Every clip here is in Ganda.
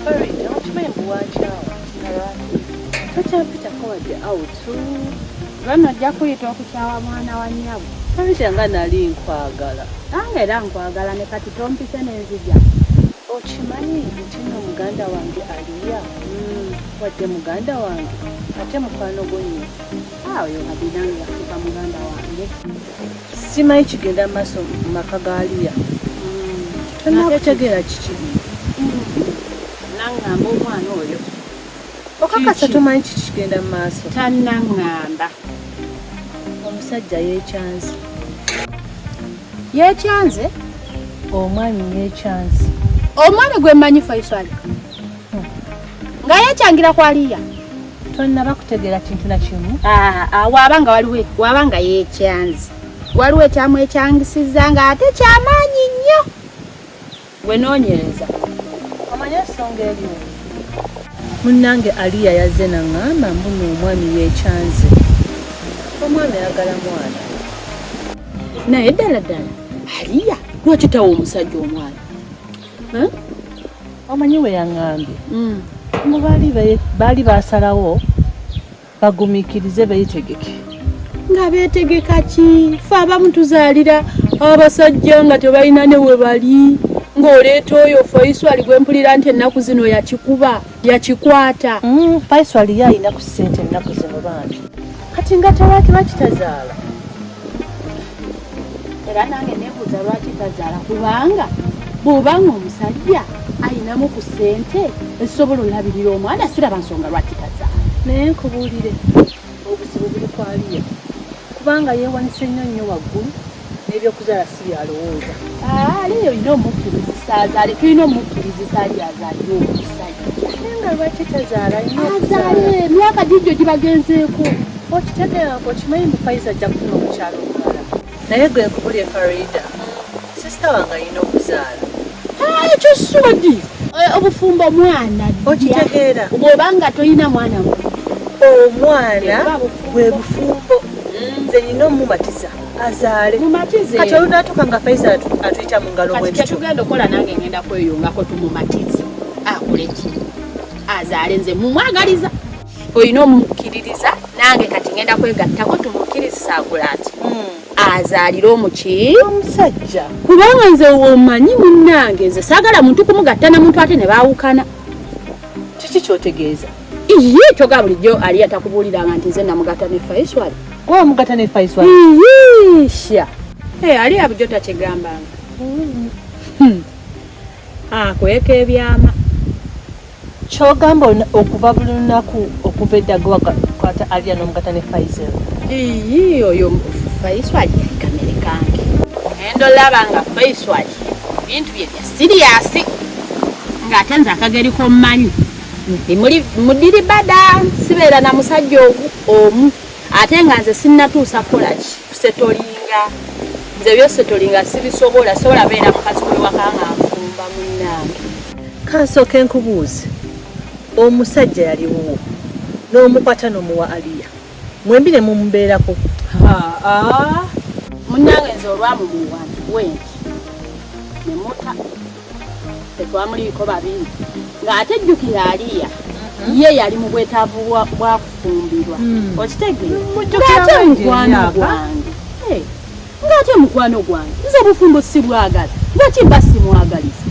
Alright, now what you mean watch out? Takyapitako wadde out. Lwano ojja kuyita okukyawa mwana wa nnyabo. Farida nga nali nkwagala. Nange era nkwagala ne kati tompise n'enzija. Okimanyi nti nno muganda wange aliya wadde muganda wange ate mukwano gwo nnyo. Oyo abinange yafuuka muganda wange. Simanyi kigenda maaso mu maka ga aliya. Tonakutegeera kiki. Naŋŋamba omwana oyo. Okakasa tomanyi kiki kigenda mu maaso. Tannaŋŋamba. Omusajja yeekyanze. Yeekyanze? Omwami yeekyanze. Omwami gwe mmanyi Faisal. Nga yeekyangira ku aliya. Tonnaba kutegeera kintu na kimu. Wabanga yeekyanze. Waliwo ekyamwekyangisizza nga ate kyamaanyi nnyo. Gwe noonyereza. Omanyi ensonga eri. Munnange aliya yazze naŋŋamba mbuno omwami yeekyanze. Omwami ayagala mwana. Naye ddala aliya lwaki tawa omusajja omwana? Omanyi we yaŋŋambye. Mbu baali basalawo bagumiikirize beetegeke. Nga beetegeka ki? Ffe abamu tuzaalira abasajja nga tebalina ne we bali. Ng'oleeta oyo Faisal gwe mpulira nti ennaku zino yakikuba yakikwata. Faisal ye alina ku ssente ennaku zino bangi. Kati nga tewaki bakitazaala. Era nange neebuuza lwaki tazaala kubanga bw'obanga omusajja ayinamu ku ssente ezisobola olabirira omwana siraba nsonga lwaki tazaala. Naye nkubuulire obuzibu buli ku aliya kubanga yeewanise nnyo waggulu n'ebyokuzaala si byalowooza. Aliya olina omukkirizisa azaale, tulina omukkirizisa aliya azaalire omusajja. Naye nga lwaki tazaala azaale myaka gijjo gibagenzeeko. Okitegeera okimanyi mu Faiza ajja kufuna omukyalo omulala. Naye gwe nkubulye Farida sisita wange alina okuzaala. Ekyo sodi obufumbo mwana okitegeera bw'obanga tolina mwana omwana bwe bufumbo. Nze nina omumatiza azaale kati olunaatuuka nga Faiza atuyita mu ngalo bwe tutyo. Tugenda okola nange ngenda kweyongako tumumatize akole ki azaale nze mumwagaliza. Olina omukkiririza nange kati ngenda kwegattako tumukkiriza akola ati azaalire omusajja kubanga nze omanyi munnange nze saagala muntu kumugatta na muntu ate ne baawukana. Kiki kyotegeeza? Kyoga bulijjo aliya takubuuliranga nti nze namugatta ne Faisal. Gwe omugatta ne Faisal? Sha aliya bulijjo takigambanga. Kweka ebyama. Kyogamba okuva buli lunaku okuva edda gwe wakwata aliya n'omugatta ne Faisal. Oyo Faisal yali kamere kange. Ngendo laba nga Faisal bintu bye bya siriyasi ng'ate nze akageri kommanyi. Mudiri bada sibeera na musajja omu ate nga nze sinnatuusa kukolaki kusetolinga. Nze byosetolinga sibisobola sobola beera mukazi w'ewaka nga nfumba munnange. Kansooke nkubuuze omusajja yaliwo n'omukwata n'omuwa aliya mwembi ne mumubeerako. Munnange nze olwamumuwa wenti ne muta tetwamuliiko babiri ng'ate jjukira aliya ye yali mu bwetaavu bwa kufumbirwa. Okitegeera ng'ate mukwano gwange ng'ate mukwano gwange nze obufumbo sibwagala lwaki mba simwagaliza.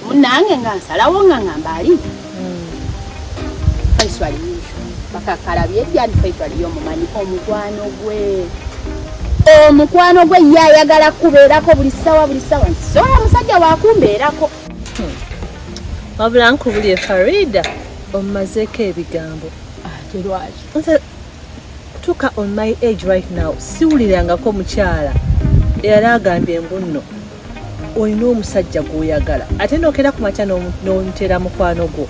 Munnange nga nsalawo nga ngamba ali Faisal bakakalabye ejjani Faisal y'omumanyi omukwano gwe ye ayagala kubeerako buli ssawa nti sola musajja waakumbeerako. Wabula nkubulye Farida omumazeeko ebigambo. Nze tuka on my age right now siwulirangako mukyala eyali agambye nno olina omusajja gw'oyagala ate n'okera ku makya n'omutera mukwano gwo.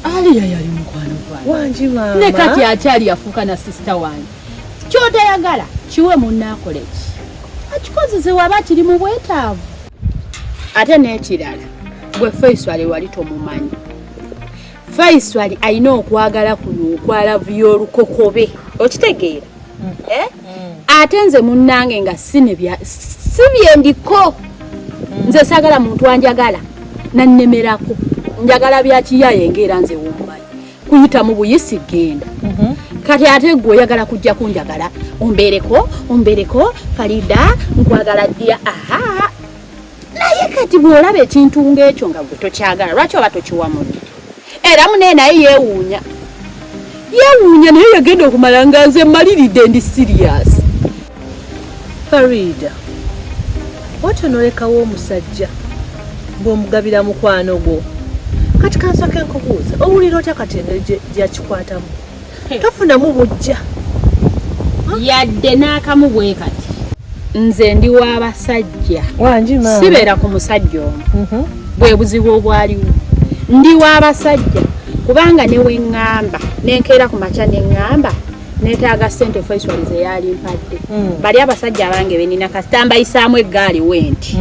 Aliya yali mukwano gwange wangi maama ne kati akyali yafuuka na sisita wange. Ky'otayagala kiwe munnaakoleki akikozese waba kiri mu bwetaavu. Ate n'ekirala gwe Faisal wali tomumanyi. Faisal alina okwagala kuno okwalavu y'olukokobe okitegeera. Ate nze munnange nga si byendiko. Nze saagala muntu anjagala nannemerako njagala bya kiyaye ngera nze wummayi kuyita mu buyisi genda kati ate gwe oyagala kujja kunjagala ombereko Farida nkwagala ddia aha naye kati bw'olaba ekintu ng'ekyo nga gwe tokyagala lwaki oba tokiwamuli era munene naye yeewuunya naye yagenda okumala nga nze mmaliridde ndi serious. Farida, otonolekawo omusajja bw'omugabira mukwano gwo kati kansooke nkubuuza owulira otya kati engeri gyakikwatamu tofunamu bujja yadde n'akamu bwe kati nze ndi w'abasajja sibeera ku musajja omu bwe buzibu obwaliwo ndi w'abasajja kubanga ne we ŋŋamba nenkeera ku makya ne ŋŋamba neetaaga ssente Faisal ze yali mpadde bali abasajja abange benina kasita mbayisaamu eggaali wenti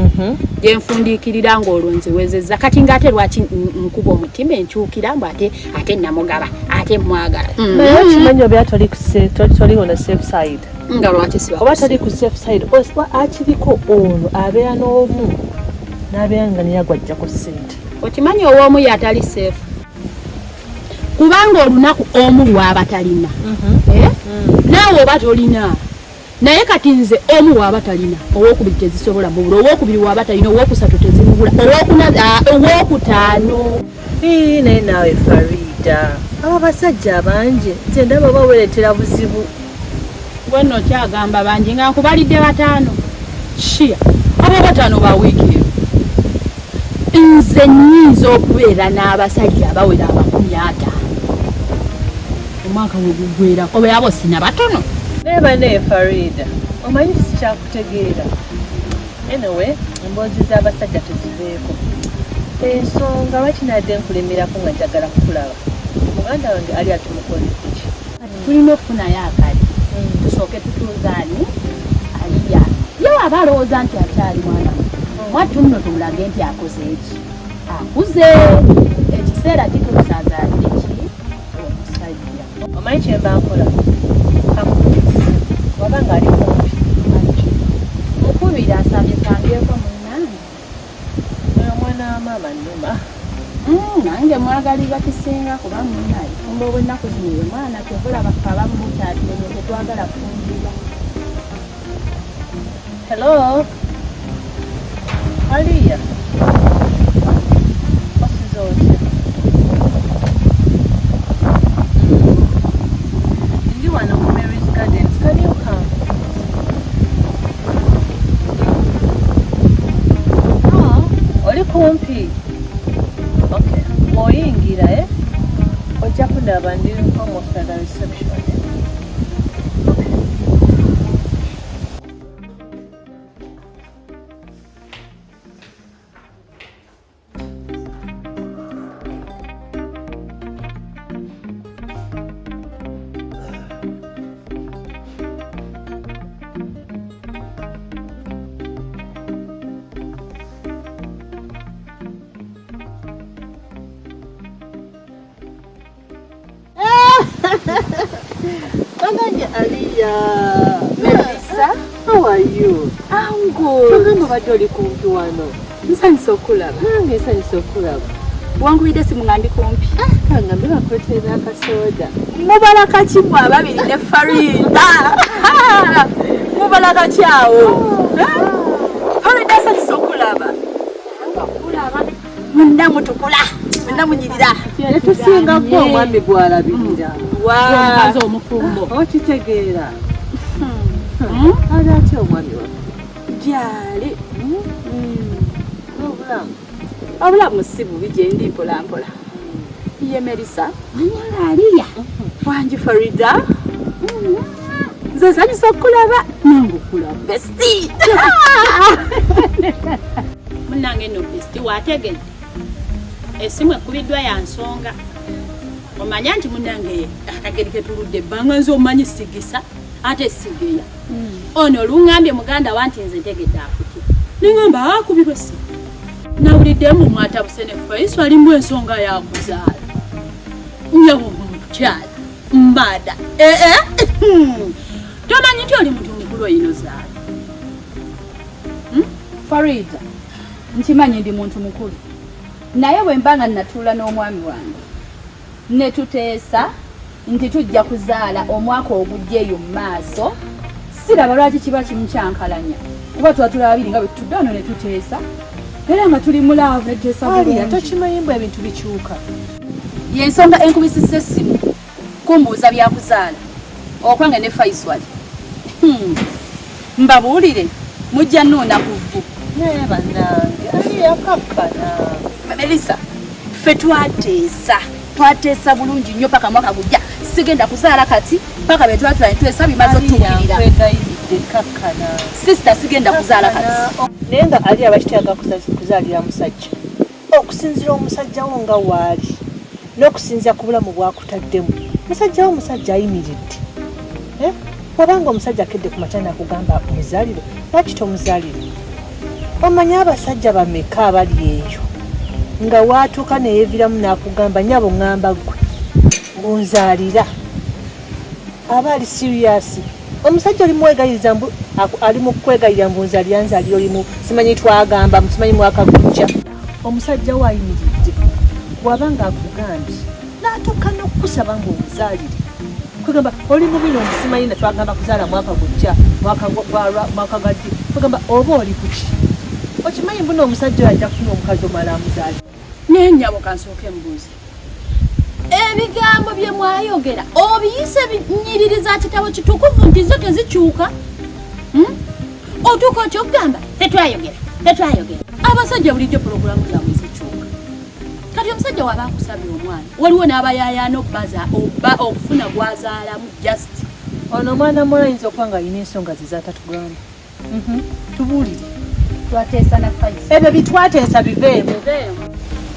gye nfundiikirira ng'olwo nziwezezza kati ng'ate lwaki nkuba omutima enkyukira mbu ate namugaba ate mwagala naye okimanyi oba toliwo na safe side nga lwaki siba oba tali ku safe side akiriko ono abeera n'omu n'abeera nga niye gwajjako ssente okimanyi ow'omu yatali safe kubanga olunaku omu lwaba talina naawe oba tolina naye kati nze omu waba talina owokubiri tezisobola mubula owokubiri waba talina owokusatu tezimubula owokutaano naye naawe Farida abo basajja abangi nze ndaba baweretera buzibu gwenno okyagamba bangi nga nkubalidde bataano shiya abo bataano ba wiiki nze nnyinza okubeera n'abasajja abawera 50 omwaka weguggwerako bwe abo sina batono neeba naye Farida omanyi sikyakutegeera anyway emboozi z'abasajja tezibeeko ensonga lwakinadde nkulemerako nga njagala kukulaba muganda wange ali atumukoledde ki tulina okufunayo akali tusooke tutuuzaani aliya ye waba alowooza nti akyali mwana mwattu nno tumulage nti akoze eki akuze ekiseera kituusazaadde ki omusajja omanyi kyemba nkola waba nga ali kumpi mukubiri asabye kambyeko munnange oyo mwana wa maama nnuma nange mwagaliza kisinga kuba munnaye fumba obwennaku zino ye mwana kyovulaba ffe abamukyatulenye tetwagala kufunjira. Hello Aliya wasiza otya ndi wano ku Mary's Gardens can you come oli kumpi okay bw'oyingira ojja kundaba ndi almost at the reception Aliya, Melissa, how are you? I'm good. Tugamba badde oli kumpi wano. Nsanyusa okulaba. Nange nsanyusa okulaba. Wanguyidde simu nga ndi kumpi. Kangambe bakweterera akasoda. Mubala kaki mwe ababiri ne Farida? Mubala kaki awo? Farida nsanyusa okulaba. Munda mutukula. Munda munyirira. Tusinga ko omwami gwalabirira. Wazo omufumbo. Okitegeera. Ali atya omwami wa? Gyali. Obulamu. Obulamu si bubi gye ndi mpola mpola. Ye Melissa. Manyala Aliya. Wangi Farida. Nze nsanyusa okulaba. Nange okulaba. Besti. Munnange no besti wategedde. Esimu ekubiddwa ya nsonga. Omanya nti munnange akageri ke tuludde ebbanga nze omanyi sigisa ate sigeya. Ono luŋŋambye muganda wanti nze ntegedde akutya. Ningamba akubirwe si. Nawuliddemu mwatabuse ne Faisal alimu ensonga yakuzaala. Nyawo mukyala. Mbada. Tomanyi nti oli muntu mukulu oyino zaala. Farida. Nkimanyi ndi muntu mukulu. naye bwe mbanga natuula n'omwami wange ne tuteesa nti tujja kuzaala omwaka ogujja eyo mu maaso siraba lwaki kiba kimukyankalanya kuba tuba tulabiri nga bwe tutudde wano ne tuteesa era nga tuli mulaavu ne tuteesa bulungi. Tokimanyimbwa ebintu bikyuka. Y'ensonga enkubisisa essimu kumbuuza byakuzaala okwange ne Faisal. Mbabuulire mujja nnuuna ku vvu. Naye bannange ali yakakkana. Melissa, ffe twateesa bulungi nnyo paka mwaka gujja sigenda kuzaala kati paka bwe twatula ne twesa bimaze otutuukirira. Nkwegayiridde kakkana. Sister sigenda kuzaala kati. Naye nga ali abakityaga kuzaalira musajja. Okusinziira omusajja wo nga waali n'okusinziira ku bulamu bwakutaddemu musajja wo musajja ayimiridde. Wabanga omusajja akedde ku makya n'akugamba muzaalire lwaki tomuzaalire? Omanyi abasajja bameka abali eyo nga waatuuka neyeeviramu n'akugamba nyabo ŋŋamba ggwe ngunzaalira aba ali siriyasi. Omusajja oli mwegayiriza ali mu kwegayirira mbunzaalira nzaalira olimu simanyi twagamba simanyi mwaka gujja. Omusajja we ayimiridde bw'abanga akugambye n'atuuka n'okukusaba ng'omuzaalire kugamba oli mubi simanyi na twagamba kuzaala mwaka gujja mwaka gaddi kugamba oba oli kuki okimanyi mbuno omusajja oyo ajja kufuna omukazi omala amuzaalire. Naye nnyabo kansooke mbuuzi ebigambo bye mwayogera obiyise binyiririza kitabo kitukuvu nti zo tezikyuka. Otuuka okyokugamba tetwayogera abasajja bulijjo pulogulaamu zaabwe zikyuka. Kati omusajja waba akusabye omwana waliwo n'abayaayaana okufuna gwazaalamu just ono omwana muno ayinza okuba nga alina ensonga ze zaatatugamba. Tubuulire twateesa na Faisal. Ebyo bitwateesa biveemu.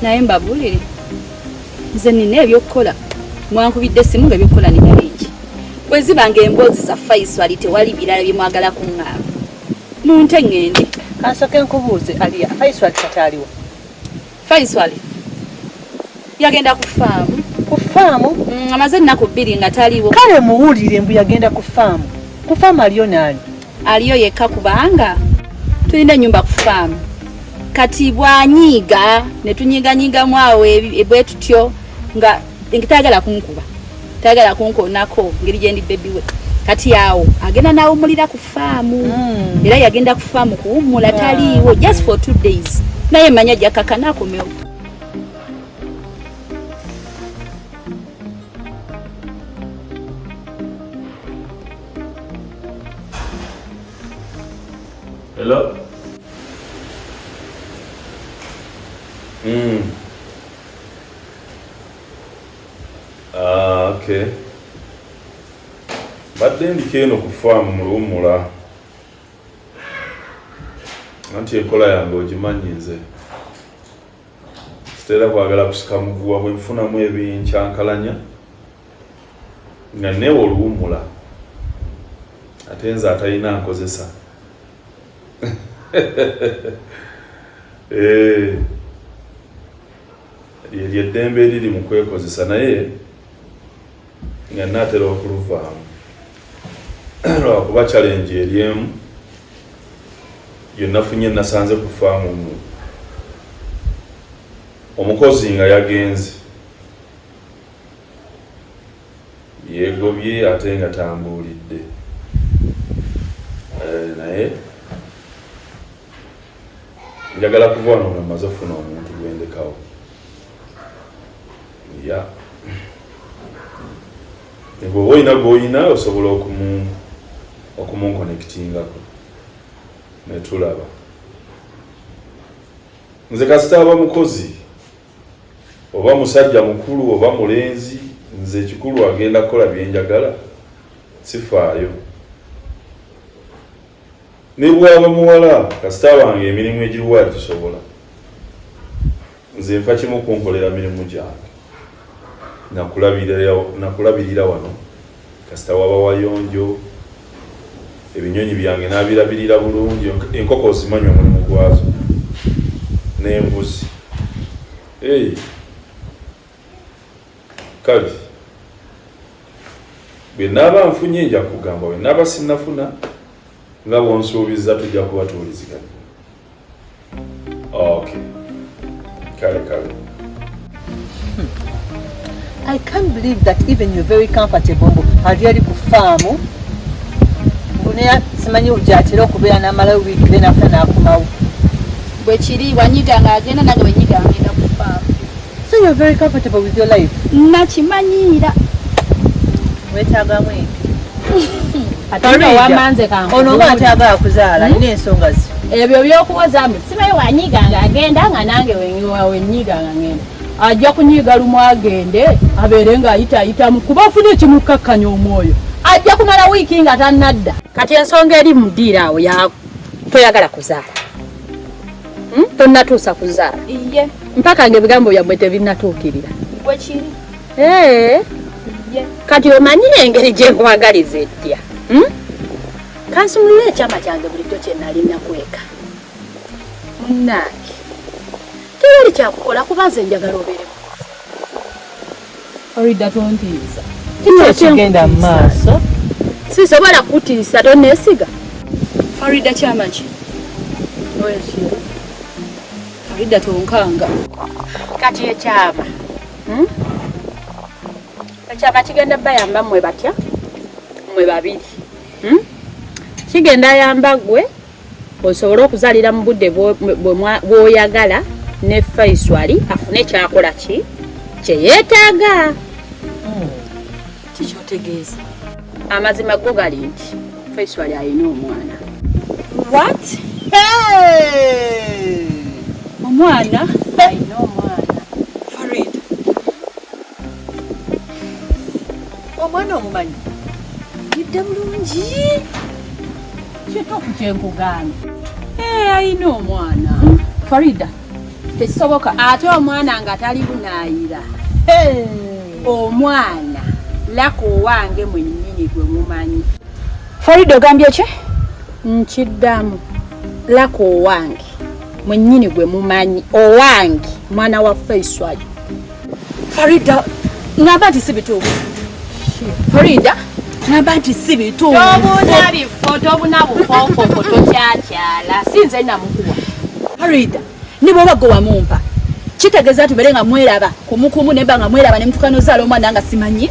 Naye mbabuulire nze nina ebyokukola mwankubidde essimu nga ebyokukola nina bingi. Bwe zibanga emboozi za Faisal tewali birala bye mwagala kuŋŋamba munte ŋŋende. Kansooke nkubuuze aliya Faisal kati aliwa? Faisal yagenda ku faamu. Ku faamu? Amaze ennaku 2 nga taliwo. Kale muwulire mbu yagenda ku faamu. Ku faamu aliyo naani? Aliyo yekka kubanga tulina ennyumba ku faamu. Kati bwanyiiga ne tunyiiganyiigamu awo bwe tutyo nga tayagala kunkuba tayagala kunkoonako ngeri gye ndi bebi we. Kati awo agenda n'awummulira ku faamu. Era yagenda ku faamu kuwummula taliiwo just for 2 days. Naye manya jakakana akomewo. Hello? Okay. Badde ndiko eno ku faamu mu luwummula. Anti enkola yange ogimanyi nze. Sitera kwagala kusika muguwa bwe nfunamu ebinkyankalanya. Nga neewo oluwummula. Ate nze atalina nkozesa. Eddembe eriri mu kwekozesa naye nga naatera okuluvaamu lwakuba challenge eri emu yennafunye nasanze ku faamu mu omukozi nga yagenze yeegobye ate nga tambuulidde naye njagala kuva wano nga mmaze ofuna omuntu gwendekawo. Ya bw'oba olina gw'olina osobola okumunkonekitingako ne tulaba. Nze kasita aba mukozi oba musajja mukulu oba mulenzi nze ekikulu agenda kukola bye njagala sifaayo. Ne bw'aba muwala kasita wange emirimu egiriwa gisobola nze nfa kimu kunkolera mirimu gyange nakulabirira wano kasita waba wayonjo ebinyonyi byange n'abirabirira bulungi. Enkoko ozimanyi omulimu gwazo n'embuzi. Kale bwe naaba nfunye nja kugamba bwe naaba sinnafuna nga bw'onsuubiza tujja kubatuuliziganya. Okay. kale. I can't believe that even you're very comfortable ali ali ku farm. Mbone simanyi ujatira okubeera n'amala week then after n'akumawo. Bwe kiri wanyiga ng'agenda nange wenyiga ngenda ku farm. So you're very comfortable with your life? Nakimanyiira. Wetaaga mweki. Atano wamanze kangu. Ono ng'atagala kuzaala alina ensonga ze. Ebyo by'okuwozaamu simanyi wanyiga ng'agenda nga nange wenyiga nga ngenda. Ajja kunyiga lumu agende abeere ng'ayita kuba afuna ekimukkakkanya omwoyo. Ajja kumala wiiki nga tannadda. Kati ensonga eri mudiira awo ya toyagala kuzaala. Tonnatuusa kuzaala. Iye. Mpaka ng'ebigambo byammwe tebinnatuukirira. Bwe kiri. Iye. Kati omanyire engeri gye nkwagaliza etya. Kansumulira ekyama kyange bulijjo kye nali nakweka. Munnange. Tewali kyakukola kuba nze njagala obeere. Farida tontiisa. Kigenda mu maaso. Sisobola kutiisa tonneesiga. Farida kyama ki? Farida tonkanga. Kati ekyama. Ekyama kigenda bayamba mmwe batya? Mmwe babiri. Kigenda yamba gwe osobola okuzaalira mu budde bw'oyagala ne Faiswali afune kyakola ki kye yeetaaga. Kikyotegeeza. Amazima go gali nti Faiswali alina omwana. What? Hey! Omwana? Alina omwana. Farida. Omwana omumanyi? Yidde bulungi. Kituufu kye nkugambye. Alina omwana. Farida, tekisoboka ate omwana nga tali bunaayira. Omwana lako wange mwennyini gwe mumanyi. Farida ogambye ki? Nkiddamu lako wange mwennyini gwe mumanyi. Owange mwana wa Faiswali. Farida, ngamba nti si bituufu. Farida, ngamba nti si bituufu. Tobuna bifo, tobuna bufoofofo tokyakyala. Sinze namukuwa. Farida, ne bw'oba gwe wamumpa. Kitegeeza tubeere nga mweraba kumukumu ne nga mweraba ne mutukano zaala omwana nga simanyi.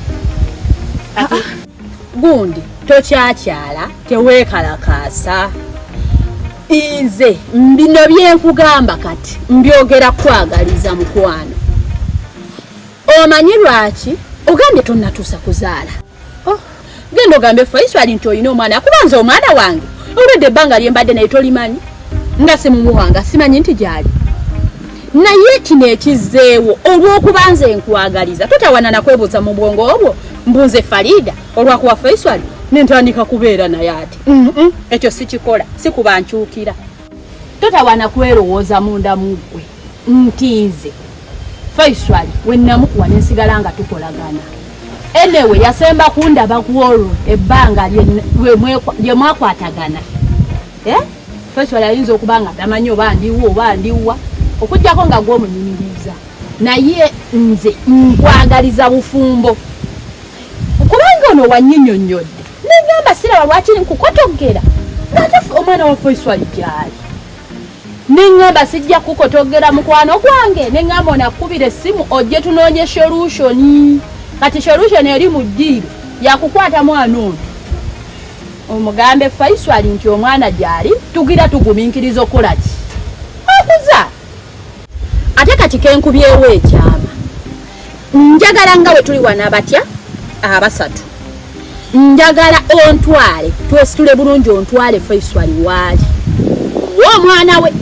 Gundi tokyakyala teweekalakaasa. Nze bino byenkugamba kati mbyogera kwagaliza mukwano. Omanyi lwaki ogambye tonnatuusa kuzaala? Genda ogambe Faiswali nti olina omwana akubanza omwana wange olwedde ebbanga lyembadde naye tolimanyi nga simumuwanga simanyi nti gyali. Naye kino ekizzeewo olw'okuba nze nkwagaliza totawana nakwebuuza mu bwongo obwo mbunze Farida olwakuwa Faiswali nentandika kubeera naye ati ekyo sikikola sikuba nkyukira. Totawana kwerowooza munda muggwe nti nze Faiswali wennamukuwa nensigala nga tukolagana. Enewe yasemba kundaba kuolwo ebbanga lye mwakwatagana. Faiswali ayinza okuba nga tamanyi oba ndiwa okujjako nga gw'omunyumiriza. Naye nze nkwagaliza bufumbo. Kubanga ono wannyinyonnyodde neŋŋamba siraba lwaki nkukotogera ng'ate omwana wa Faiswali gyali. Neŋŋamba sijja kukotogera mukwano gwange neŋŋamba onakkubira essimu ojje tunoonye solution. Kati solution eri mu ddiiro yakukwata mwana ono omugambe Faiswali nti omwana gyali tugira tugumiikiriza okukola ki okuza. Ate kati kenkubyewo ekyama njagala nga bwe tuli wana batya abasatu njagala ontwale twesitule bulungi ontwale Faiswali waali omwana we